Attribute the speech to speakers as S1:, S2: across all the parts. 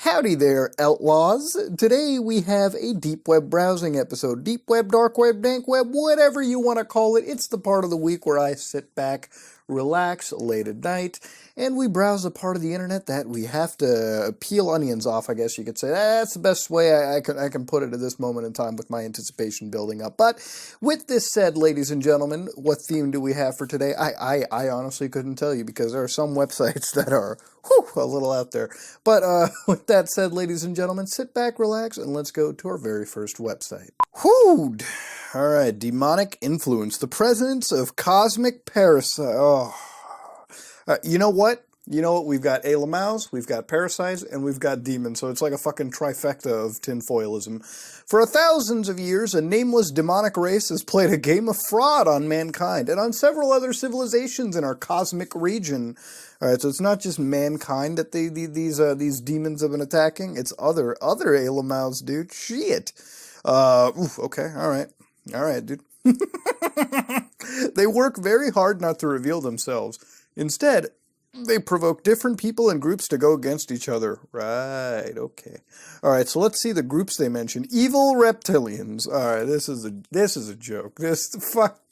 S1: Howdy there, outlaws. Today we have a deep web browsing episode. Deep web, dark web, dank web, whatever you want to call it. It's the part of the week where I sit back, relax late at night, and we browse a part of the internet that we have to peel onions off, I guess you could say. That's the best way I can put it at this moment in time with my anticipation building up. But with this said, ladies and gentlemen, what theme do we have for today? I honestly couldn't tell you because there are some websites that are a little out there. But with that said, ladies and gentlemen, sit back, relax, and let's go to our very first website. Whoo! All right, demonic influence, the presence of cosmic parasite. Oh, you know what? We've got Alamaus, we've got parasites, and we've got demons, so it's like a fucking trifecta of tinfoilism. For thousands of years, a nameless demonic race has played a game of fraud on mankind, and on several other civilizations in our cosmic region. Alright, so it's not just mankind that these demons have been attacking, it's other Alamaus, dude. Shit. Okay, alright, dude. They work very hard not to reveal themselves. Instead, they provoke different people and groups to go against each other. Right, okay. Alright, so let's see the groups they mention. Evil reptilians. Alright, this is a joke.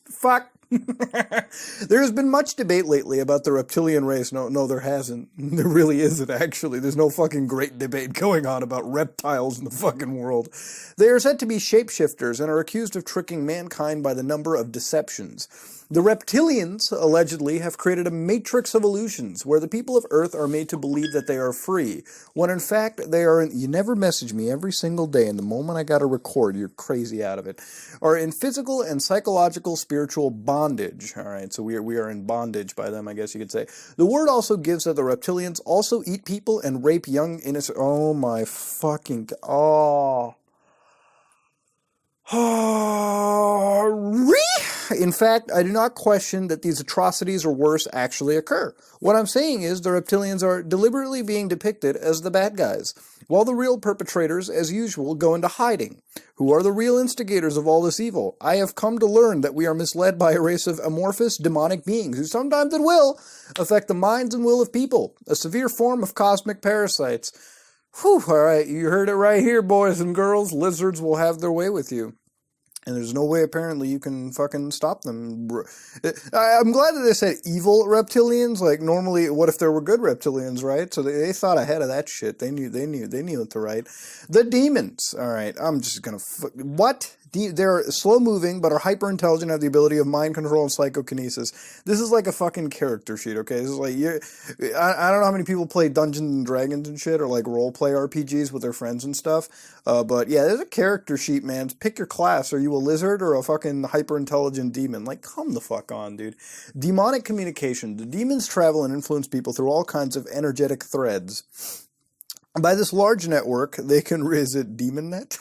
S1: Fuck. There has been much debate lately about the reptilian race. No, there hasn't. There really isn't, actually. There's no fucking great debate going on about reptiles in the fucking world. They are said to be shapeshifters and are accused of tricking mankind by the number of deceptions. The reptilians, allegedly, have created a matrix of illusions where the people of Earth are made to believe that they are free, when in fact they are you never message me every single day, and the moment I gotta record, you're crazy out of it, are in physical and psychological spiritual bondage. Alright, so we are in bondage by them, I guess you could say. The word also gives that the reptilians also eat people and rape young innocent... Oh my fucking... Oh... In fact, I do not question that these atrocities or worse actually occur. What I'm saying is the reptilians are deliberately being depicted as the bad guys, while the real perpetrators, as usual, go into hiding. Who are the real instigators of all this evil? I have come to learn that we are misled by a race of amorphous, demonic beings who sometimes at will affect the minds and will of people, a severe form of cosmic parasites. Whew, alright, you heard it right here, boys and girls. Lizards will have their way with you. And there's no way, apparently, you can fucking stop them. I'm glad that they said evil reptilians. Like, normally, what if there were good reptilians, right? So they thought ahead of that shit. They knew what to write. The demons. All right, I'm just gonna... What? They're slow-moving, but are hyper-intelligent, have the ability of mind control and psychokinesis. This is like a fucking character sheet, okay? This is like... I don't know how many people play Dungeons and Dragons and shit, or like role-play RPGs with their friends and stuff. But yeah, there's a character sheet, man. Pick your class. Are you a lizard or a fucking hyper-intelligent demon? Like, come the fuck on, dude. Demonic communication. The demons travel and influence people through all kinds of energetic threads. By this large network, they can... Is it DemonNet?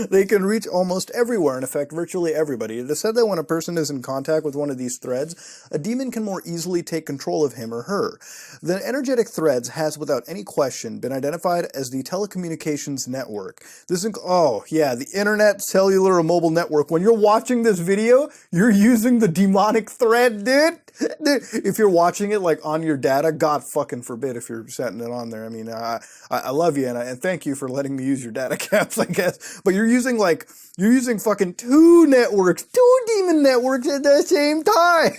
S1: They can reach almost everywhere and affect virtually everybody. It is said that when a person is in contact with one of these threads, a demon can more easily take control of him or her. The energetic threads has, without any question, been identified as the telecommunications network. The internet, cellular, or mobile network. When you're watching this video, you're using the demonic thread, dude. Dude, if you're watching it like on your data, God fucking forbid if you're setting it on there. I mean, I love you and thank you for letting me use your data caps, I guess. But you're using fucking two demon networks at the same time.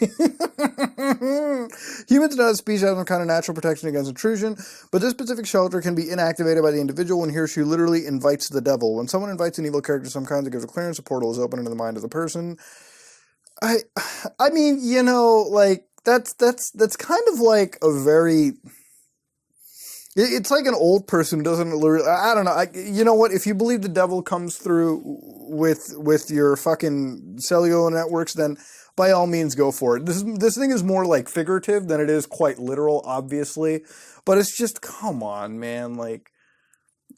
S1: Humans and other species have some kind of natural protection against intrusion, but this specific shelter can be inactivated by the individual when he or she literally invites the devil. When someone invites an evil character of some kind that gives a clearance, a portal is open into the mind of the person. I mean, like, that's kind of like a very... It's like an old person who doesn't... I don't know. You know what? If you believe the devil comes through with your fucking cellular networks, then by all means go for it. This thing is more like figurative than it is quite literal, obviously. But it's just, come on, man. Like,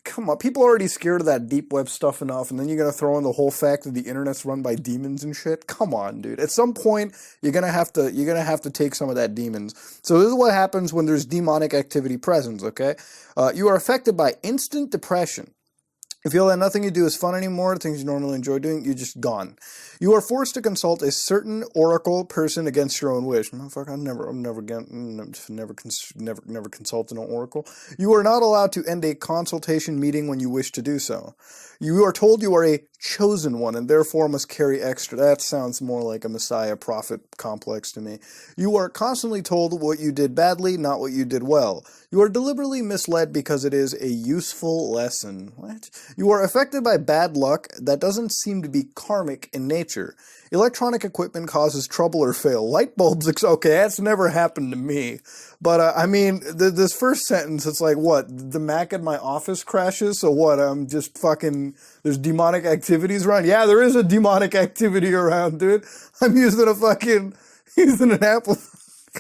S1: come on. People are already scared of that deep web stuff enough, and then you're going to throw in the whole fact that the internet's run by demons and shit? Come on, dude. At some point, you're going to have to take some of that demons. So this is what happens when there's demonic activity present, okay? You are affected by instant depression. You feel that nothing you do is fun anymore, things you normally enjoy doing, you're just gone. You are forced to consult a certain oracle person against your own wish. Motherfucker, never consulted an oracle. You are not allowed to end a consultation meeting when you wish to do so. You are told you are a chosen one and therefore must carry extra. That sounds more like a messiah prophet complex to me. You are constantly told what you did badly, not what you did well. You are deliberately misled because it is a useful lesson. What? You are affected by bad luck that doesn't seem to be karmic in nature. Electronic equipment causes trouble or fail. Light bulbs, okay, that's never happened to me. But, I mean, this first sentence, it's like, what, the Mac in my office crashes? So what, I'm just fucking, there's demonic activities around? Yeah, there is a demonic activity around, dude. I'm using an Apple.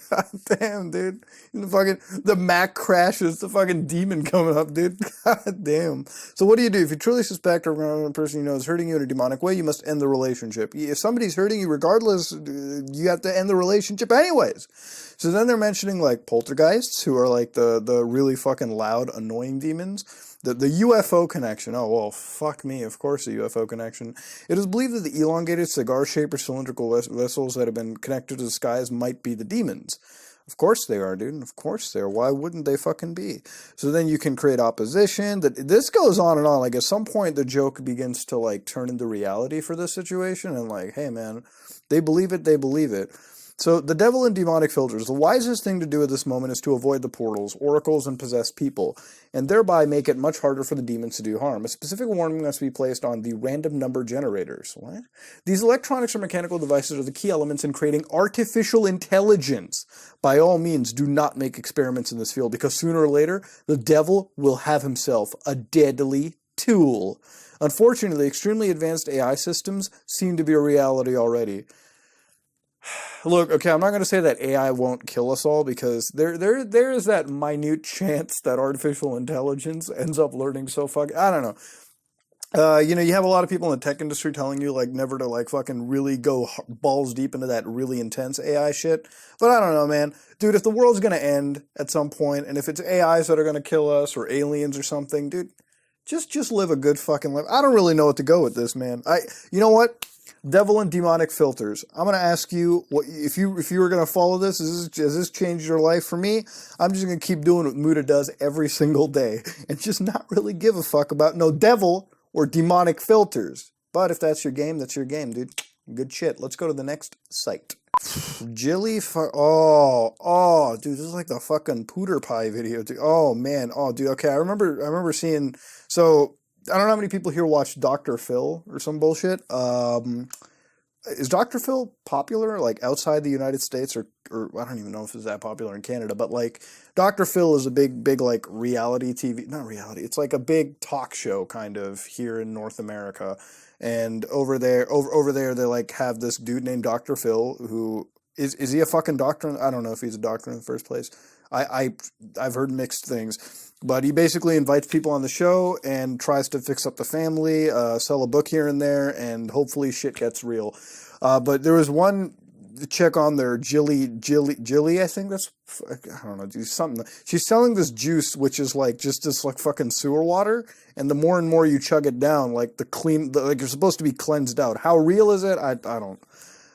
S1: God damn, dude. The Mac crashes, the fucking demon coming up, dude. God damn. So what do you do? If you truly suspect or a person you know is hurting you in a demonic way, you must end the relationship. If somebody's hurting you regardless, you have to end the relationship anyways. So then they're mentioning like poltergeists, who are like the really fucking loud, annoying demons. The UFO connection. Oh, well, fuck me. Of course, a UFO connection. It is believed that the elongated cigar-shaped or cylindrical vessels that have been connected to the skies might be the demons. Of course they are, dude. Of course they are. Why wouldn't they fucking be? So then you can create opposition. This goes on and on. Like, at some point, the joke begins to, like, turn into reality for this situation. And, like, hey, man, they believe it, they believe it. So, the devil and demonic filters. The wisest thing to do at this moment is to avoid the portals, oracles, and possessed people, and thereby make it much harder for the demons to do harm. A specific warning must be placed on the random number generators. What? These electronics or mechanical devices are the key elements in creating artificial intelligence. By all means, do not make experiments in this field, because sooner or later, the devil will have himself a deadly tool. Unfortunately, extremely advanced AI systems seem to be a reality already. Look, okay, I'm not going to say that AI won't kill us all, because there is that minute chance that artificial intelligence ends up learning so I don't know. You have a lot of people in the tech industry telling you, like, never to, like, fucking really go balls deep into that really intense AI shit. But I don't know, man. Dude, if the world's going to end at some point, and if it's AIs that are going to kill us, or aliens or something, dude, just live a good fucking life. I don't really know what to go with this, man. You know what? Devil and demonic filters. I'm going to ask you, what if you were going to follow this, has this changed your life? For me, I'm just going to keep doing what Muda does every single day and just not really give a fuck about no devil or demonic filters. But if that's your game, that's your game, dude. Good shit. Let's go to the next site. Dude, this is like the fucking pooter pie video, dude. Oh, man. Oh, dude, okay, I remember seeing, so I don't know how many people here watch Dr. Phil or some bullshit. Is Dr. Phil popular, like, outside the United States, or I don't even know if it's that popular in Canada, but, like, Dr. Phil is a big, like, reality TV, not reality, it's like a big talk show, kind of, here in North America, and over there, they, like, have this dude named Dr. Phil, who, is he a fucking doctor? I don't know if he's a doctor in the first place. I've heard mixed things, but he basically invites people on the show and tries to fix up the family, sell a book here and there, and hopefully shit gets real. But there was one chick on there, Jilly, I think that's, I don't know, do something. She's selling this juice, which is like just this like fucking sewer water, and the more and more you chug it down, like like you're supposed to be cleansed out. How real is it? I don't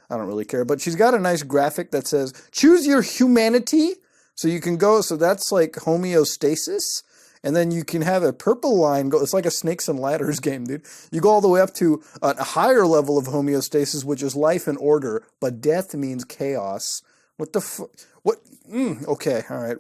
S1: really care. But she's got a nice graphic that says, "Choose your humanity." So you can go, so that's like homeostasis, and then you can have a purple line go, it's like a snakes and ladders game, dude. You go all the way up to a higher level of homeostasis, which is life and order, but death means chaos. What the fuck? What? Okay, all right.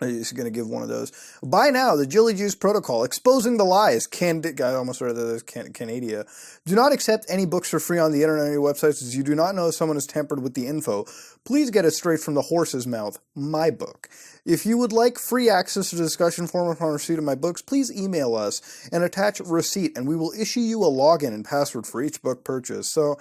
S1: I'm just going to give one of those. Buy now, the Jilly Juice Protocol, exposing the lies. I almost read that as Canada. Do not accept any books for free on the internet or any websites, as you do not know if someone has tampered with the info. Please get it straight from the horse's mouth. My book. If you would like free access to the discussion forum upon receipt of my books, please email us and attach a receipt, and we will issue you a login and password for each book purchase. So,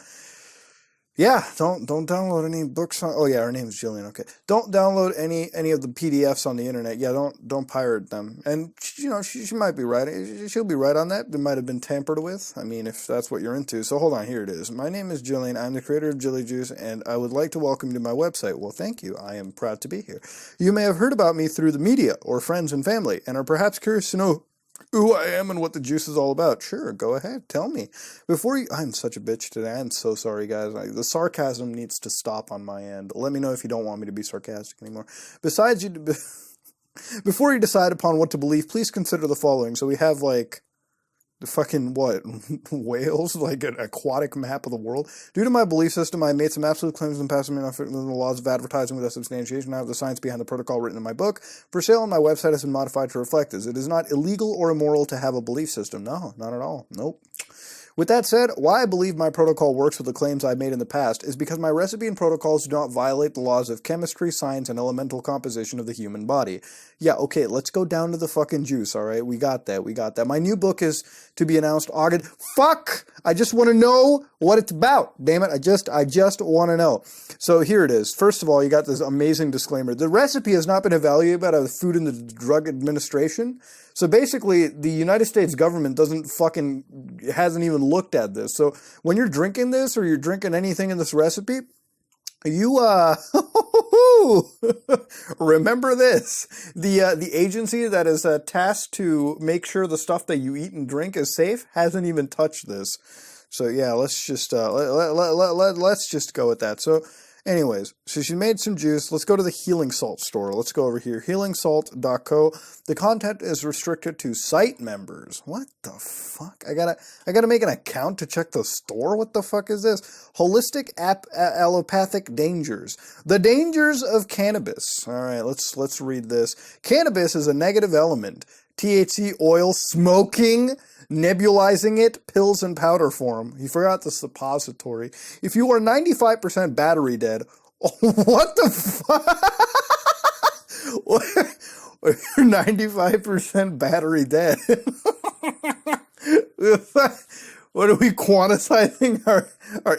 S1: yeah, don't download any books on, oh yeah, her name's Jillian, okay. Don't download any of the PDFs on the internet. Yeah, don't pirate them. And, she might be right. She'll be right on that. They might have been tampered with. I mean, if that's what you're into. So hold on, here it is. My name is Jillian. I'm the creator of Jilly Juice, and I would like to welcome you to my website. Well, thank you. I am proud to be here. You may have heard about me through the media or friends and family, and are perhaps curious to know who I am and what the juice is all about. Sure, go ahead, tell me. I'm such a bitch today. I'm so sorry, guys. The sarcasm needs to stop on my end. Let me know if you don't want me to be sarcastic anymore. Before you decide upon what to believe, please consider the following. So we have, like, the fucking, what, whales? Like an aquatic map of the world? Due to my belief system, I made some absolute claims and passed them in the laws of advertising without substantiation. I have the science behind the protocol written in my book. For sale on my website has been modified to reflect this. It is not illegal or immoral to have a belief system. No, not at all. Nope. With that said, why I believe my protocol works with the claims I've made in the past is because my recipe and protocols do not violate the laws of chemistry, science, and elemental composition of the human body. Yeah, okay, let's go down to the fucking juice, alright? We got that. My new book is to be announced August. Fuck! I just want to know what it's about. Damn it, I just want to know. So here it is. First of all, you got this amazing disclaimer. The recipe has not been evaluated by the Food and the Drug Administration. So basically, the United States government hasn't even looked at this. So when you're drinking this or you're drinking anything in this recipe, you, remember this. The agency that is tasked to make sure the stuff that you eat and drink is safe hasn't even touched this. So yeah, let's just, let's just go with that. So anyways, so she made some juice. Let's go to the Healing Salt store. Let's go over here. HealingSalt.co. The content is restricted to site members. What the fuck? I gotta make an account to check the store? What the fuck is this? Holistic allopathic dangers. The dangers of cannabis. All right, let's read this. Cannabis is a negative element. THC oil, smoking, nebulizing it, pills and powder form. You forgot the suppository. If you are 95% battery dead, what the fuck? 95% battery dead. What are we quantizing our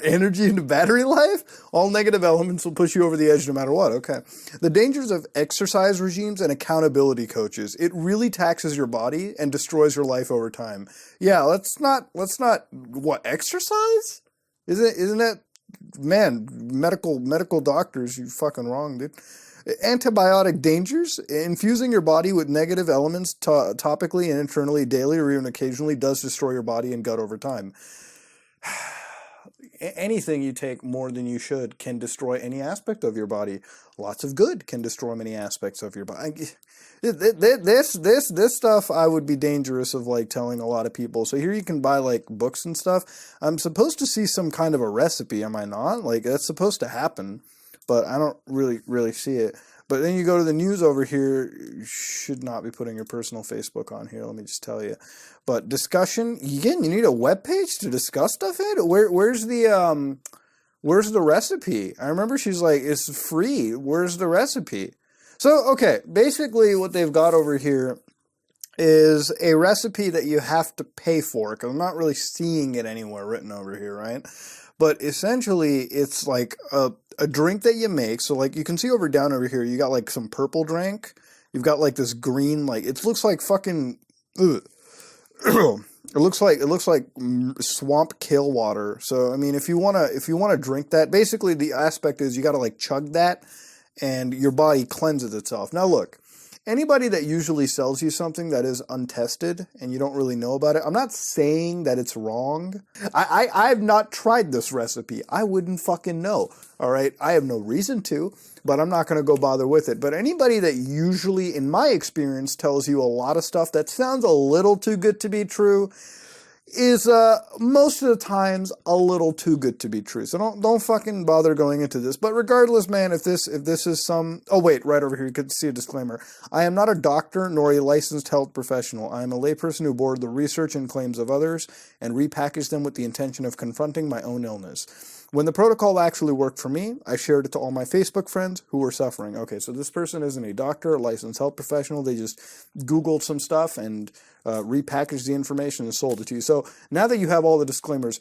S1: energy into battery life? All negative elements will push you over the edge no matter what. Okay. The dangers of exercise regimes and accountability coaches. It really taxes your body and destroys your life over time. Yeah, let's not what, exercise? Isn't that, man, medical doctors, you fucking wrong, dude. Antibiotic dangers. Infusing your body with negative elements topically and internally daily or even occasionally does destroy your body and gut over time. Anything you take more than you should can destroy any aspect of your body. Lots of good can destroy many aspects of your body. This stuff I would be dangerous of, like, telling a lot of people. So here you can buy, like, books and stuff. I'm supposed to see some kind of a recipe, am I not? Like, that's supposed to happen. But I don't really see it. But then you go to the news over here. You should not be putting your personal Facebook on here, let me just tell you. But discussion, again, you need a web page to discuss stuff in? Where's the recipe? I remember she's like, it's free. Where's the recipe? So, okay, basically what they've got over here is a recipe that you have to pay for, because I'm not really seeing it anywhere written over here, right? But essentially, it's like a drink that you make. So, like, you can see down over here, you got, like, some purple drink. You've got, like, this green, like, it looks like fucking, it looks like swamp kill water. So, I mean, if you wanna drink that, basically the aspect is you gotta, like, chug that, and your body cleanses itself. Now, look. Anybody that usually sells you something that is untested and you don't really know about it, I'm not saying that it's wrong. I've not tried this recipe. I wouldn't fucking know. All right. I have no reason to, but I'm not going to go bother with it. But anybody that usually, in my experience, tells you a lot of stuff that sounds a little too good to be true is most of the times a little too good to be true. So don't fucking bother going into this. But regardless, man, if this is some, oh wait, right over here you could see a disclaimer. I am not a doctor nor a licensed health professional. I am a layperson who bored the research and claims of others and repackaged them with the intention of confronting my own illness. When the protocol actually worked for me, I shared it to all my Facebook friends who were suffering. Okay, so this person isn't a doctor, a licensed health professional. They just Googled some stuff and repackaged the information and sold it to you. So now that you have all the disclaimers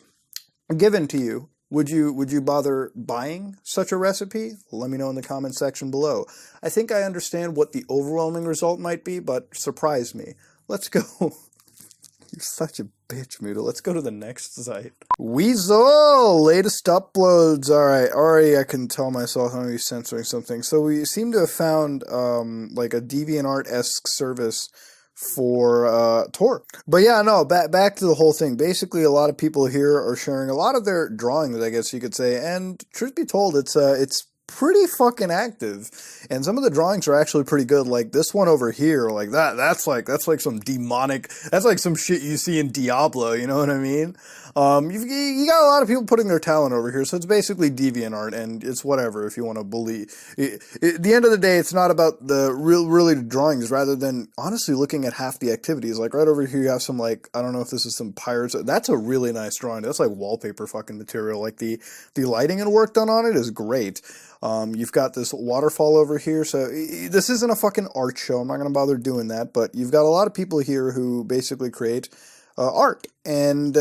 S1: given to you, would you bother buying such a recipe? Let me know in the comment section below. I think I understand what the overwhelming result might be, but surprise me. Let's go. You're such a bitch, Moodle. Let's go to the next site. Weasel! Latest uploads. Alright, already I can tell myself I'm going to be censoring something. So we seem to have found like a DeviantArt-esque service for Tor. But yeah, no, back to the whole thing. Basically, a lot of people here are sharing a lot of their drawings, I guess you could say. And truth be told, it's pretty fucking active, and some of the drawings are actually pretty good. Like this one over here, like that's like some demonic, that's like some shit you see in Diablo, you know what I mean? You got a lot of people putting their talent over here, so it's basically DeviantArt, and it's whatever if you want to believe. At the end of the day, it's not about the really the drawings, rather than honestly looking at half the activities. Like right over here, you have some, like, I don't know if this is some pirates. That's a really nice drawing. That's like wallpaper fucking material. Like the lighting and work done on it is great. You've got this waterfall over here, so this isn't a fucking art show. I'm not going to bother doing that, but you've got a lot of people here who basically create art, and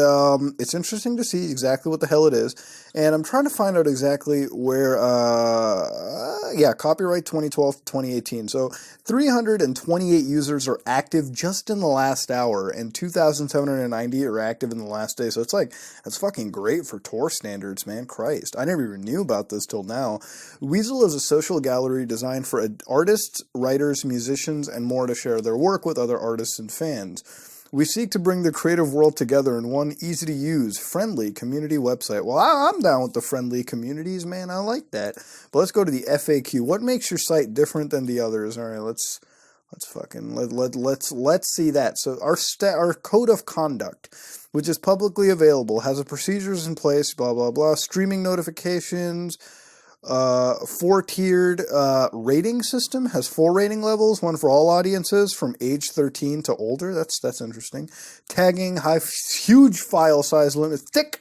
S1: it's interesting to see exactly what the hell it is, and I'm trying to find out exactly where, copyright 2012 to 2018, so 328 users are active just in the last hour, and 2,790 are active in the last day, so it's like, that's fucking great for Tor standards, man, Christ. I never even knew about this till now. Weasel is a social gallery designed for artists, writers, musicians, and more to share their work with other artists and fans. We seek to bring the creative world together in one easy-to-use, friendly community website. Well, I'm down with the friendly communities, man. I like that. But let's go to the FAQ. What makes your site different than the others? All right, let's see that. So our code of conduct, which is publicly available, has a procedures in place. Blah blah blah. Streaming notifications. 4-tiered rating system, has 4 rating levels, one for all audiences from age 13 to older. That's interesting. Tagging, huge file size limit, thick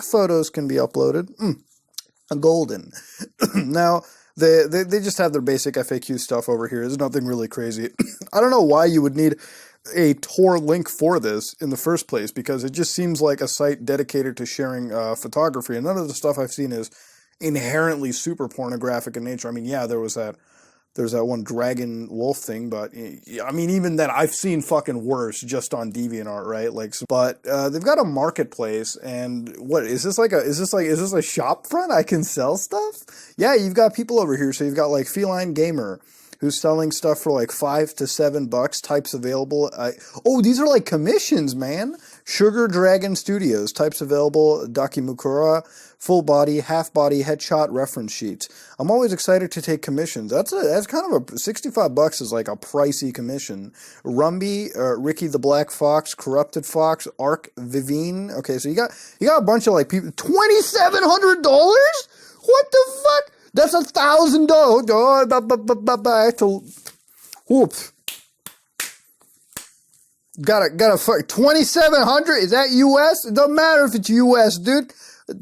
S1: photos can be uploaded. Golden. Now they just have their basic FAQ stuff over here. There's nothing really crazy. I don't know why you would need a Tor link for this in the first place, because it just seems like a site dedicated to sharing photography, and none of the stuff I've seen is inherently super pornographic in nature. I mean, yeah, there's that one dragon wolf thing, but I mean, even then, I've seen fucking worse just on DeviantArt, right? Like, but they've got a marketplace, and what is this a shop front? I can sell stuff? Yeah, you've got people over here. So you've got like Feline Gamer, who's selling stuff for like $5 to $7, types available. These are like commissions, man. Sugar Dragon Studios, types available, Dakimukura, full body, half body, headshot, reference sheets. I'm always excited to take commissions. That's kind of $65 is like a pricey commission. Rumby, Ricky the Black Fox, Corrupted Fox, Arc Vivine. Okay, so you got a bunch of like people. $2,700? What the fuck? That's $1,000. Whoops. Got a fuck 2,700. Is that US? It doesn't matter if it's US, dude.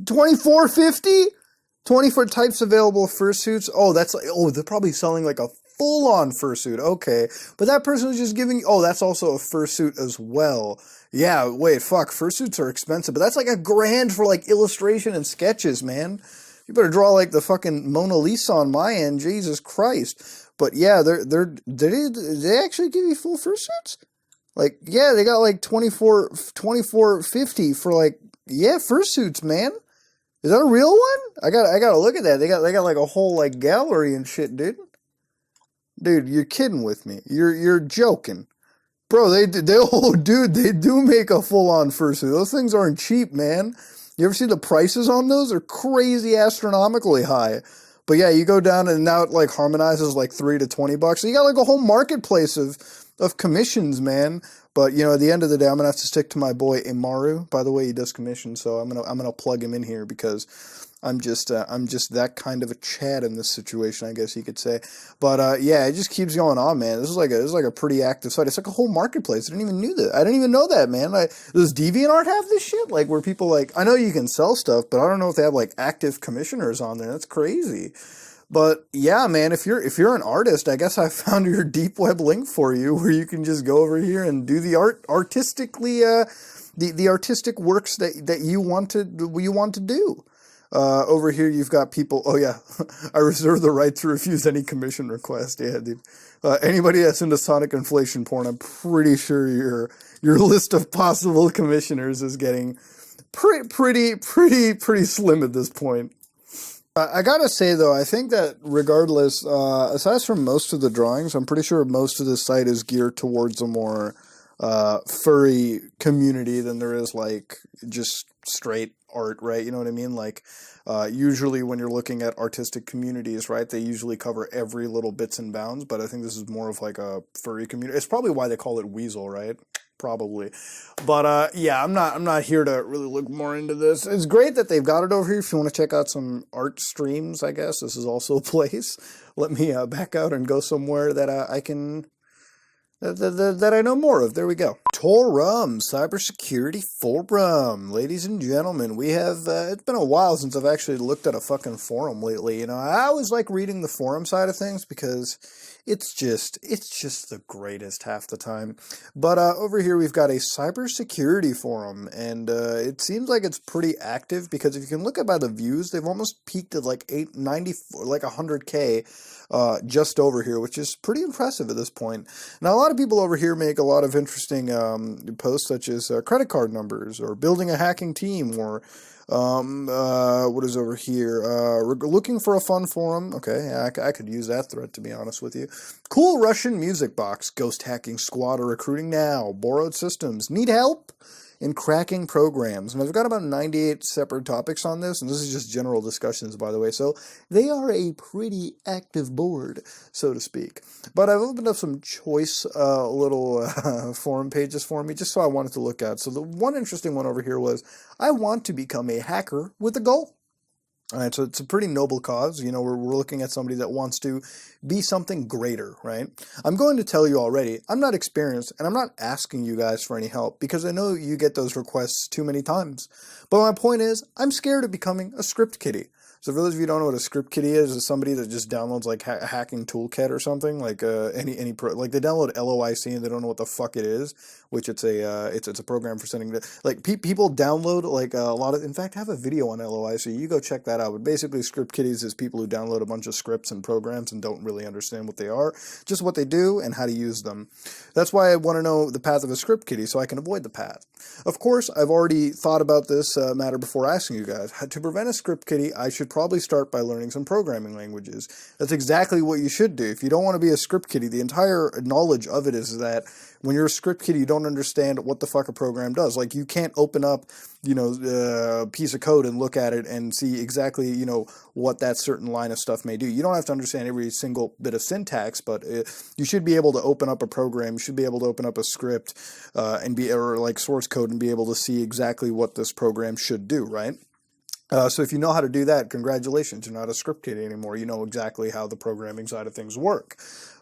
S1: 2450. 24 types available fursuits. They're probably selling like a full-on fursuit. Okay, but that person was just giving. That's also a fursuit as well. Yeah, wait, fuck. Fursuits are expensive, but that's like $1,000 for like illustration and sketches, man. You better draw like the fucking Mona Lisa on my end. Jesus Christ. But yeah, they actually give you full fursuits? Like, yeah, they got like 2450 for like, yeah, fursuits, man. Is that a real one? I gotta look at that. They got like a whole like gallery and shit, dude. Dude, you're kidding with me. You're joking. Bro, they do make a full-on fursuit. Those things aren't cheap, man. You ever see the prices on those? They're crazy astronomically high. But yeah, you go down and now it like harmonizes like $3 to $20. So you got like a whole marketplace of commissions, man. But you know, at the end of the day, I'm gonna have to stick to my boy Imaru. By the way, he does commissions, so I'm gonna plug him in here because I'm just that kind of a Chad in this situation, I guess you could say. But yeah, it just keeps going on, man. This is like a pretty active site. It's like a whole marketplace. I didn't even know that, man. Does DeviantArt have this shit? Like where people like, I know you can sell stuff, but I don't know if they have like active commissioners on there. That's crazy. But yeah, man, if you're an artist, I guess I found your deep web link for you where you can just go over here and do the artistically the artistic works that you want to do. Over here you've got people. Oh yeah, I reserve the right to refuse any commission request. Yeah, dude. Anybody that's into Sonic inflation porn, I'm pretty sure your list of possible commissioners is getting pretty slim at this point. I gotta say though, I think that regardless, aside from most of the drawings, I'm pretty sure most of the site is geared towards a more furry community than there is like just straight art, right? You know what I mean? Like usually when you're looking at artistic communities, right, they usually cover every little bits and bounds. But I think this is more of like a furry community. It's probably why they call it Weasel, right? Probably. But yeah, I'm not here to really look more into this. It's great that they've got it over here. If you want to check out some art streams, I guess this is also a place. Let me back out and go somewhere that I can that I know more of. There we go. Forum, Cybersecurity Forum. Ladies and gentlemen, we have, it's been a while since I've actually looked at a fucking forum lately. You know, I always like reading the forum side of things because it's just the greatest half the time. But over here we've got a Cybersecurity Forum, and it seems like it's pretty active because if you can look at by the views, they've almost peaked at like 890, like 100K. Just over here, which is pretty impressive at this point. Now, a lot of people over here make a lot of interesting posts, such as credit card numbers, or building a hacking team, or what is over here? Looking for a fun forum. Okay, I could use that thread, to be honest with you. Cool Russian music box, ghost hacking squad are recruiting now, borrowed systems, need help? In cracking programs. And I've got about 98 separate topics on this, and this is just general discussions, by the way, so they are a pretty active board, so to speak. But I've opened up some choice little forum pages for me, just so I wanted to look at. So the one interesting one over here was, I want to become a hacker with a goal. All right, so it's a pretty noble cause. You know, we're looking at somebody that wants to be something greater, right? I'm going to tell you already, I'm not experienced, and I'm not asking you guys for any help, because I know you get those requests too many times. But my point is, I'm scared of becoming a script kiddie. So for those of you who don't know what a script kiddie is, it's somebody that just downloads like a hacking toolkit or something, like any pro, like they download LOIC and they don't know what the fuck it is, which it's a program for sending like people download like a lot of. In fact, I have a video on LOIC. You go check that out. But basically, script kiddies is people who download a bunch of scripts and programs and don't really understand what they are, just what they do and how to use them. That's why I want to know the path of a script kiddie so I can avoid the path. Of course, I've already thought about this matter before asking you guys. To prevent a script kiddie, I should probably start by learning some programming languages. That's exactly what you should do. If you don't want to be a script kiddie, the entire knowledge of it is that when you're a script kiddie, you don't understand what the fuck a program does. Like, you can't open up, you know, a piece of code and look at it and see exactly, you know, what that certain line of stuff may do. You don't have to understand every single bit of syntax, but you should be able to open up a program. You should be able to open up a script or like source code and be able to see exactly what this program should do, right? So if you know how to do that, congratulations, you're not a script kiddie anymore. You know exactly how the programming side of things work.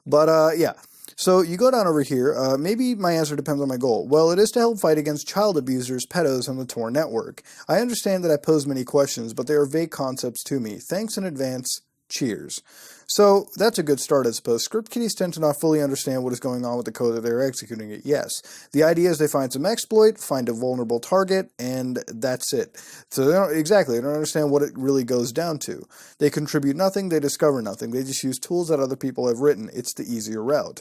S1: But yeah. So you go down over here, maybe my answer depends on my goal. Well, it is to help fight against child abusers, pedos, and the Tor network. I understand that I pose many questions, but they are vague concepts to me. Thanks in advance. Cheers. So that's a good start, I suppose. Script kiddies tend to not fully understand what is going on with the code that they're executing it. Yes. The idea is they find some exploit, find a vulnerable target, and that's it. So they don't understand what it really goes down to. They contribute nothing, they discover nothing. They just use tools that other people have written. It's the easier route.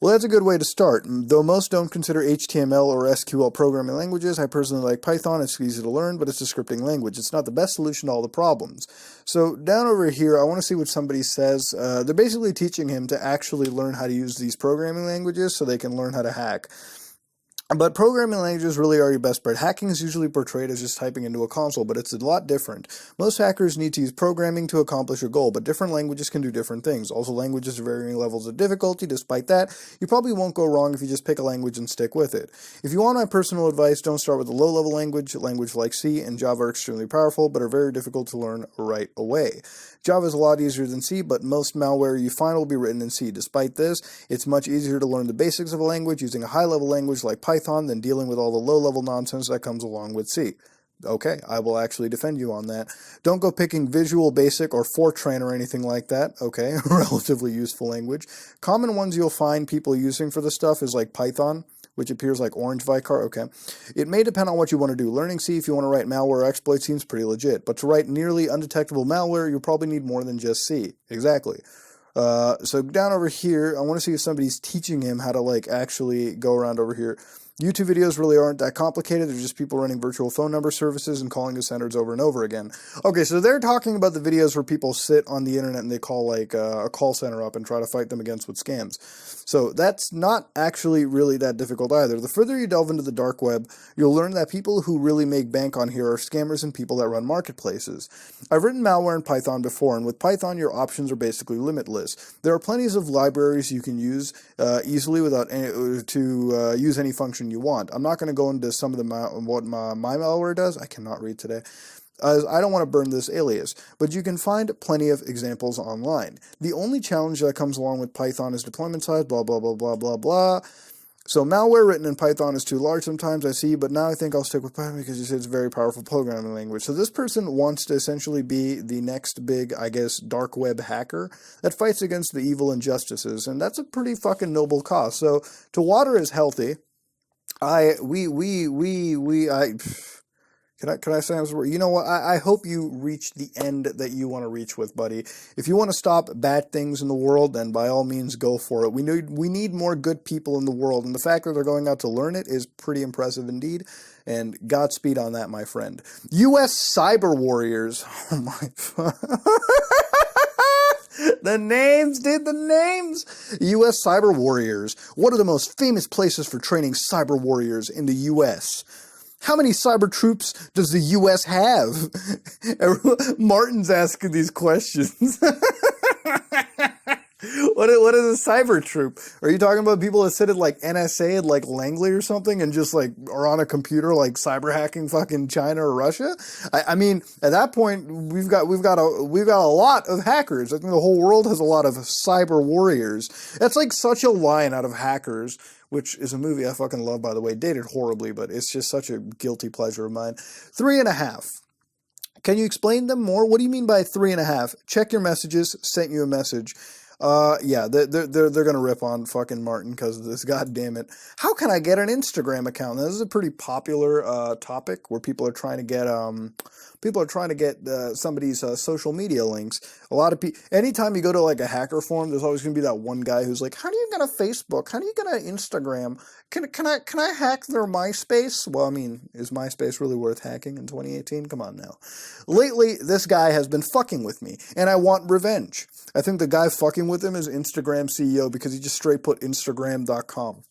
S1: Well, that's a good way to start. Though most don't consider HTML or SQL programming languages, I personally like Python. It's easy to learn, but it's a scripting language. It's not the best solution to all the problems. So down over here, I want to see what somebody says. They're basically teaching him to actually learn how to use these programming languages so they can learn how to hack. But programming languages really are your best bet. Hacking is usually portrayed as just typing into a console, but it's a lot different. Most hackers need to use programming to accomplish a goal, but different languages can do different things. Also, languages have varying levels of difficulty. Despite that, you probably won't go wrong if you just pick a language and stick with it. If you want my personal advice, don't start with a low-level language. Language like C and Java are extremely powerful, but are very difficult to learn right away. Java is a lot easier than C, but most malware you find will be written in C. Despite this, it's much easier to learn the basics of a language using a high-level language like Python than dealing with all the low-level nonsense that comes along with C. Okay, I will actually defend you on that. Don't go picking Visual Basic or Fortran or anything like that. Okay, relatively useful language. Common ones you'll find people using for this stuff is like Python, which appears like Orange Vicar. Okay. It may depend on what you want to do. Learning C, if you want to write malware or exploit, seems pretty legit. But to write nearly undetectable malware, you'll probably need more than just C. Exactly. So down over here, I want to see if somebody's teaching him how to like actually go around over here. YouTube videos really aren't that complicated. They're just people running virtual phone number services and calling the centers over and over again. Okay, so they're talking about the videos where people sit on the internet and they call like a call center up and try to fight them against with scams. So that's not actually really that difficult either. The further you delve into the dark web, you'll learn that people who really make bank on here are scammers and people that run marketplaces. I've written malware in Python before, and with Python your options are basically limitless. There are plenty of libraries you can use easily without to use any function you want. I'm not going to go into some of what my malware does. I cannot read today. I don't want to burn this alias, but you can find plenty of examples online. The only challenge that comes along with Python is deployment size, blah, blah, blah, blah, blah, blah. So malware written in Python is too large sometimes, I see, but now I think I'll stick with Python because you said it's a very powerful programming language. So this person wants to essentially be the next big, I guess, dark web hacker that fights against the evil injustices, and that's a pretty fucking noble cause. So to water is healthy. Can I say this word? You know what? I hope you reach the end that you want to reach with, buddy. If you want to stop bad things in the world, then by all means go for it. We need more good people in the world, and the fact that they're going out to learn it is pretty impressive indeed. And Godspeed on that, my friend. U.S. cyber warriors. Oh my. The names, dude, the names. U.S. cyber warriors. What are the most famous places for training cyber warriors in the U.S.? How many cyber troops does the U.S. have? Martin's asking these questions. What is a cyber troop? Are you talking about people that sit at like NSA at like Langley or something and just like are on a computer like cyber hacking fucking China or Russia? I mean, at that point we've got a lot of hackers. I think the whole world has a lot of cyber warriors. That's like such a line out of Hackers, which is a movie I fucking love, by the way. Dated horribly, but it's just such a guilty pleasure of mine. 3.5. Can you explain them more? What do you mean by 3.5? Check your messages. Sent you a message. Yeah, they're gonna rip on fucking Martin because of this. God damn it! How can I get an Instagram account? Now, this is a pretty popular topic where people are trying to get somebody's social media links. A lot of people. Anytime you go to like a hacker forum, there's always gonna be that one guy who's like, "How do you get a Facebook? How do you get an Instagram? Can I hack their MySpace?" Well, I mean, is MySpace really worth hacking in 2018? Come on now. Lately, this guy has been fucking with me, and I want revenge. I think the guy fucking with him is Instagram CEO because he just straight put Instagram.com.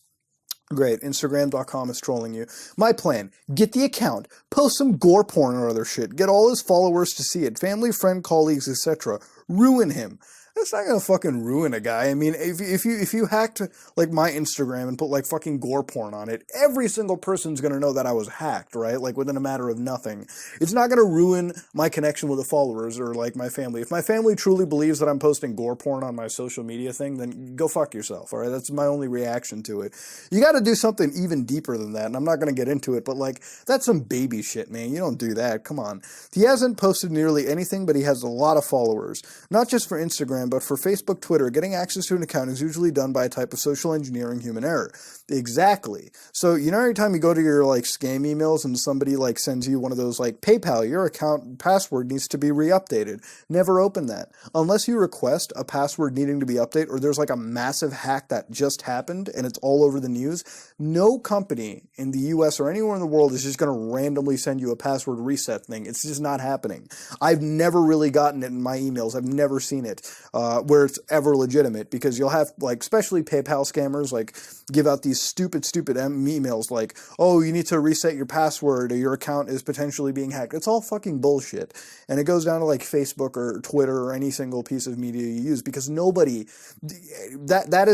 S1: Great, Instagram.com is trolling you. My plan, get the account, post some gore porn or other shit, get all his followers to see it, family, friend, colleagues, etc. Ruin him. That's not gonna fucking ruin a guy. I mean, if you hacked like my Instagram and put like fucking gore porn on it, every single person's gonna know that I was hacked, right? Like within a matter of nothing. It's not gonna ruin my connection with the followers or like my family. If my family truly believes that I'm posting gore porn on my social media thing, then go fuck yourself, all right? That's my only reaction to it. You gotta do something even deeper than that, and I'm not gonna get into it, but like, that's some baby shit, man. You don't do that, come on. He hasn't posted nearly anything, but he has a lot of followers. Not just for Instagram, but for Facebook, Twitter, getting access to an account is usually done by a type of social engineering human error. Exactly. So, you know, every time you go to your, like, scam emails and somebody, like, sends you one of those, like, PayPal, your account password needs to be re-updated. Never open that. Unless you request a password needing to be updated or there's, like, a massive hack that just happened and it's all over the news, no company in the US or anywhere in the world is just going to randomly send you a password reset thing. It's just not happening. I've never really gotten it in my emails. I've never seen it. Where it's ever legitimate, because you'll have, like, especially PayPal scammers, like, give out these stupid emails like, oh, you need to reset your password or your account is potentially being hacked. It's all fucking bullshit. And it goes down to, like, Facebook or Twitter or any single piece of media you use, because nobody, that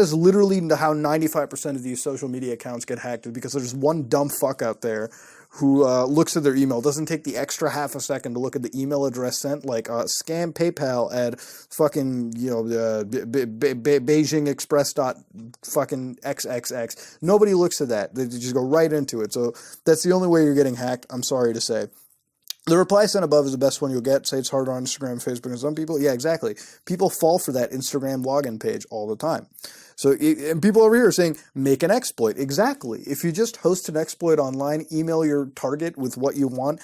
S1: is literally how 95% of these social media accounts get hacked, because there's one dumb fuck out there who looks at their email, doesn't take the extra half a second to look at the email address sent, like scam PayPal at fucking, you know, Beijing Express dot fucking XXX. Nobody looks at that. They just go right into it. So that's the only way you're getting hacked, I'm sorry to say. The reply sent above is the best one you'll get. Say it's harder on Instagram and Facebook. And some people, yeah, exactly. People fall for that Instagram login page all the time. So, and people over here are saying, make an exploit. Exactly. If you just host an exploit online, email your target with what you want,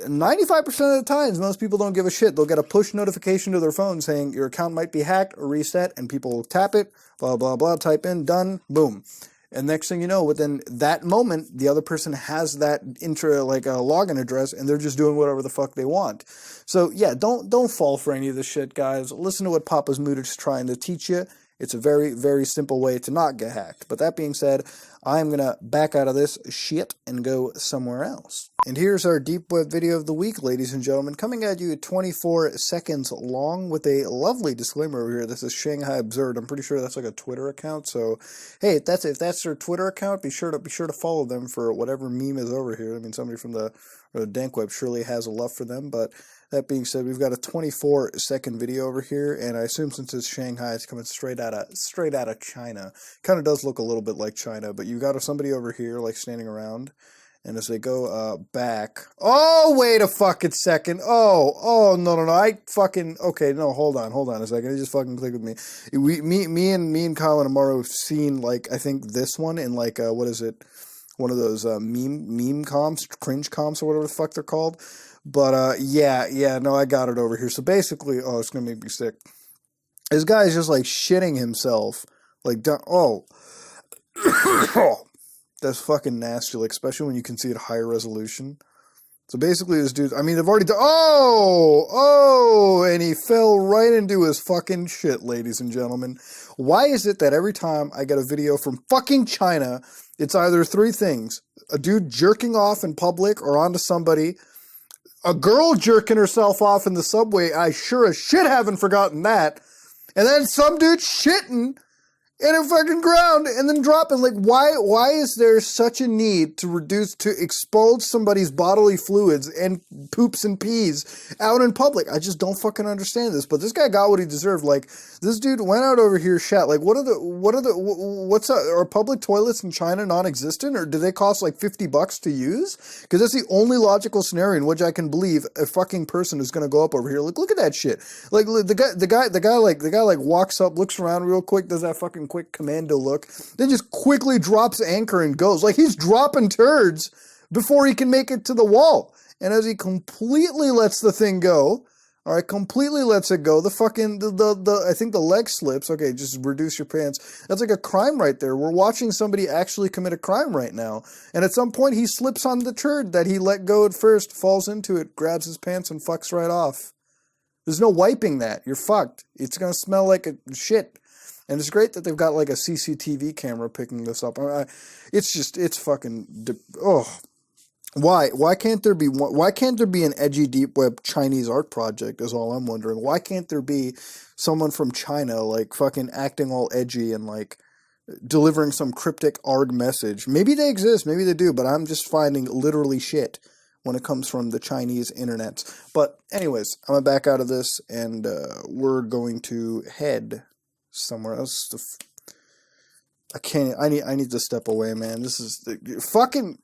S1: 95% of the times, most people don't give a shit. They'll get a push notification to their phone saying your account might be hacked or reset, and people will tap it, blah, blah, blah, type in, done, boom. And next thing you know, within that moment, the other person has that login address, and they're just doing whatever the fuck they want. So yeah, don't fall for any of this shit, guys. Listen to what Papa's Mood is trying to teach you. It's a very, very simple way to not get hacked. But that being said, I'm going to back out of this shit and go somewhere else. And here's our Deep Web video of the week, ladies and gentlemen, coming at you at 24 seconds long with a lovely disclaimer over here. This is Shanghai Absurd. I'm pretty sure that's like a Twitter account. So, hey, if that's their Twitter account, be sure to follow them for whatever meme is over here. I mean, somebody from the dank web surely has a love for them, but that being said, we've got a 24-second video over here, and I assume since it's Shanghai, it's coming straight out of China. Kind of does look a little bit like China, but you got somebody over here like standing around, and as they go back, oh wait a fucking second, no, okay, no, hold on a second, it just fucking clicked with me. Me and Kyle and Amaro have seen like I think this one in like what is it? One of those meme comps, cringe comps, or whatever the fuck they're called. But, no, I got it over here. So basically, it's going to make me sick. This guy's just, like, shitting himself. Like, that's fucking nasty, like, especially when you can see it higher resolution. So basically, this dude, I mean, they've already done, and he fell right into his fucking shit, ladies and gentlemen. Why is it that every time I get a video from fucking China, it's either three things: a dude jerking off in public or onto somebody, a girl jerking herself off in the subway, I sure as shit haven't forgotten that, and then some dude shitting in a fucking ground and then dropping. Like, why is there such a need to expose somebody's bodily fluids and poops and pees out in public? I just don't fucking understand this. But this guy got what he deserved. Like, this dude went out over here, shat. Like, are public toilets in China non-existent, or do they cost like $50 to use? Because that's the only logical scenario in which I can believe a fucking person is going to go up over here. Like, look at that shit. Like, the guy walks up, looks around real quick, does that fucking quick commando look, then just quickly drops anchor and goes. Like, he's dropping turds before he can make it to the wall. And as he completely lets the thing go, completely lets it go, the fucking, I think the leg slips. Okay, just reduce your pants. That's like a crime right there. We're watching somebody actually commit a crime right now. And at some point, he slips on the turd that he let go at first, falls into it, grabs his pants, and fucks right off. There's no wiping that. You're fucked. It's gonna smell like a shit. And it's great that they've got like a CCTV camera picking this up. It's fucking, Why can't there be an edgy deep web Chinese art project is all I'm wondering. Why can't there be someone from China like fucking acting all edgy and like delivering some cryptic ARG message? Maybe they exist, maybe they do, but I'm just finding literally shit when it comes from the Chinese internet. But anyways, I'm gonna back out of this, and we're going to head somewhere else. I need to step away, man. This is the fucking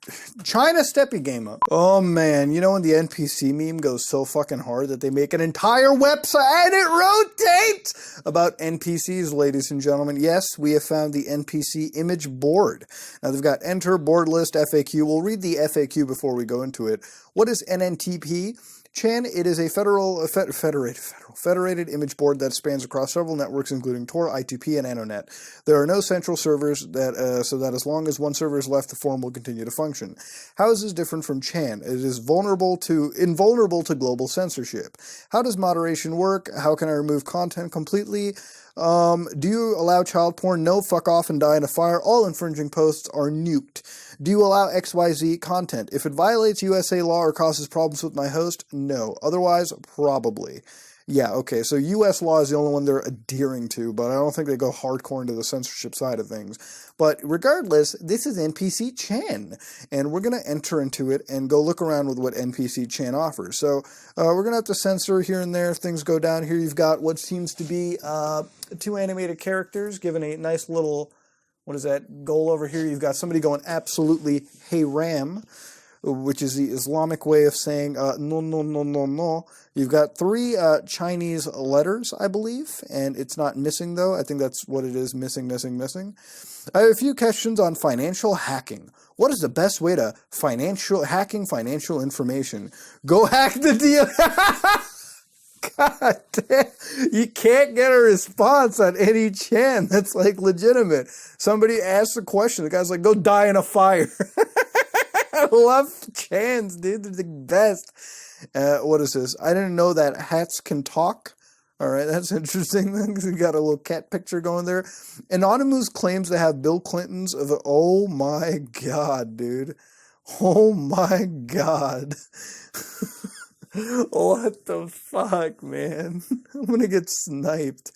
S1: China. Step your game up. Oh man, you know when the NPC meme goes so fucking hard that they make an entire website and it rotates about NPCs, ladies and gentlemen. Yes, we have found the NPC image board. Now they've got enter, board list, FAQ. We'll read the FAQ before we go into it. What is NNTP? Chan, it is a federated image board that spans across several networks, including Tor, I2P, and Anonet. There are no central servers, so that as long as one server is left, the forum will continue to function. How is this different from Chan? It is invulnerable to global censorship. How does moderation work? How can I remove content completely? Do you allow child porn? No, fuck off and die in a fire. All infringing posts are nuked. Do you allow XYZ content? If it violates USA law or causes problems with my host, no. Otherwise, probably. Yeah, okay, so US law is the only one they're adhering to, but I don't think they go hardcore into the censorship side of things. But regardless, this is NPC Chan, and we're going to enter into it and go look around with what NPC Chan offers. So we're going to have to censor here and there if things go down. Here you've got what seems to be two animated characters given a nice little, what is that, goal over here. You've got somebody going absolutely hey ram, which is the Islamic way of saying no, no, no, no, no. You've got three Chinese letters, I believe, and it's not missing, though. I think that's what it is, missing, missing, missing. I have a few questions on financial hacking. What is the best way to hacking financial information? Go hack the deal. God damn. You can't get a response on any chan that's like legitimate. Somebody asks a question, the guy's like, go die in a fire. I love chans, dude. They're the best. What is this? I didn't know that hats can talk. All right, that's interesting. We got a little cat picture going there. Anonymous claims to have Bill Clinton's of. Oh my god, dude. Oh my god. What the fuck, man? I'm gonna get sniped.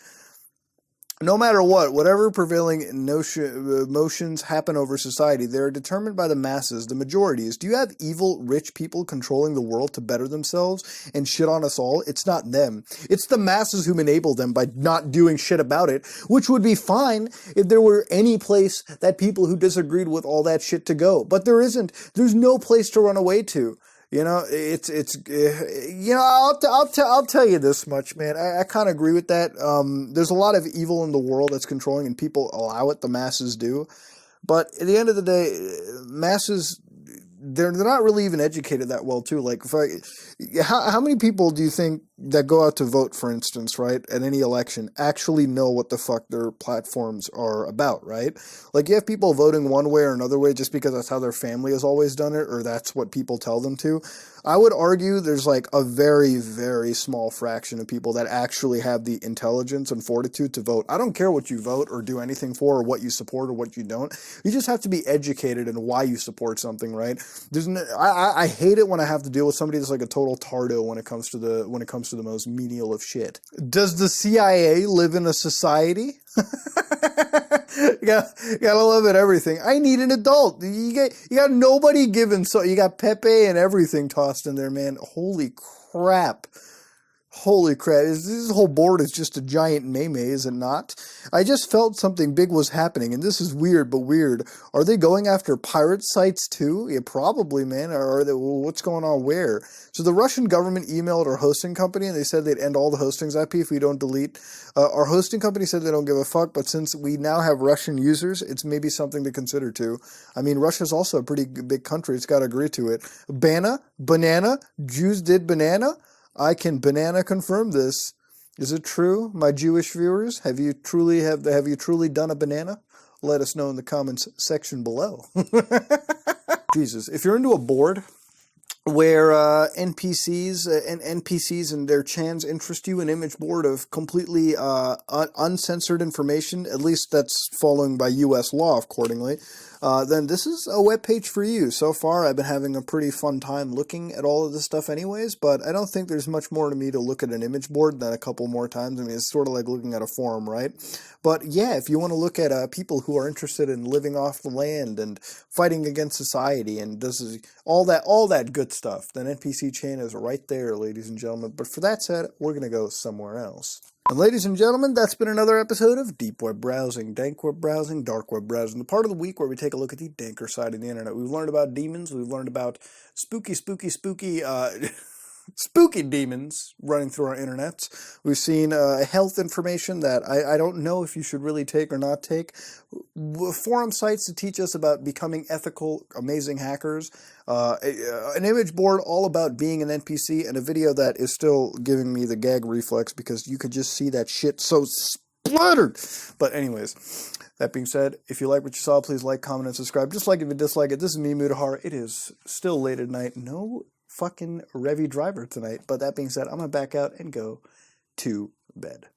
S1: No matter what, whatever prevailing emotions happen over society, they are determined by the masses, the majorities. Do you have evil, rich people controlling the world to better themselves and shit on us all? It's not them. It's the masses who enable them by not doing shit about it, which would be fine if there were any place that people who disagreed with all that shit to go. But there isn't. There's no place to run away to. You know, I'll tell you this much, man. I kind of agree with that. There's a lot of evil in the world that's controlling, and people allow it. The masses do. But at the end of the day, masses, they're not really even educated that well, too. Like, how many people do you think that go out to vote, for instance, right, at any election, actually know what the fuck their platforms are about, right? Like, you have people voting one way or another way just because that's how their family has always done it, or that's what people tell them to. I would argue there's like a very, very small fraction of people that actually have the intelligence and fortitude to vote. I don't care what you vote or do anything for, or what you support or what you don't. You just have to be educated in why you support something, right? I hate it when I have to deal with somebody that's like a total tardo when it comes to the most menial of shit. Does the CIA live in a society? You gotta love it, everything. I need an adult. You got nobody giving, so you got Pepe and everything tossed in there, man. Holy crap. Holy crap, this whole board is just a giant meme, is it not? I just felt something big was happening, and this is weird, but weird. Are they going after pirate sites too? Yeah, probably, man. Or are they, what's going on where? So the Russian government emailed our hosting company, and they said they'd end all the hostings IP if we don't delete. Our hosting company said they don't give a fuck, but since we now have Russian users, it's maybe something to consider too. I mean, Russia's also a pretty big country. It's got to agree to it. Banana? Jews did banana? I can banana confirm this. Is it true, my Jewish viewers? Have you truly done a banana? Let us know in the comments section below. Jesus, if you're into a board where NPCs and their chans interest you, an image board of completely uncensored information, at least that's following by U.S. law accordingly, then this is a webpage for you. So far, I've been having a pretty fun time looking at all of this stuff anyways, but I don't think there's much more to me to look at an image board than a couple more times. I mean, it's sort of like looking at a forum, right? But yeah, if you want to look at people who are interested in living off the land and fighting against society and all that good stuff, then NPC Chan is right there, ladies and gentlemen. But for that said, we're going to go somewhere else. And ladies and gentlemen, that's been another episode of Deep Web Browsing, Dank Web Browsing, Dark Web Browsing, the part of the week where we take a look at the danker side of the internet. We've learned about demons, we've learned about spooky demons running through our internets. We've seen health information that I don't know if you should really take or not take. Forum sites to teach us about becoming ethical, amazing hackers. An image board all about being an NPC, and a video that is still giving me the gag reflex because you could just see that shit so spluttered. But anyways, that being said, if you like what you saw, please like, comment, and subscribe. Just like if you dislike it. This is me, Mudahar. It is still late at night. No fucking Revy driver tonight. But that being said, I'm gonna back out and go to bed.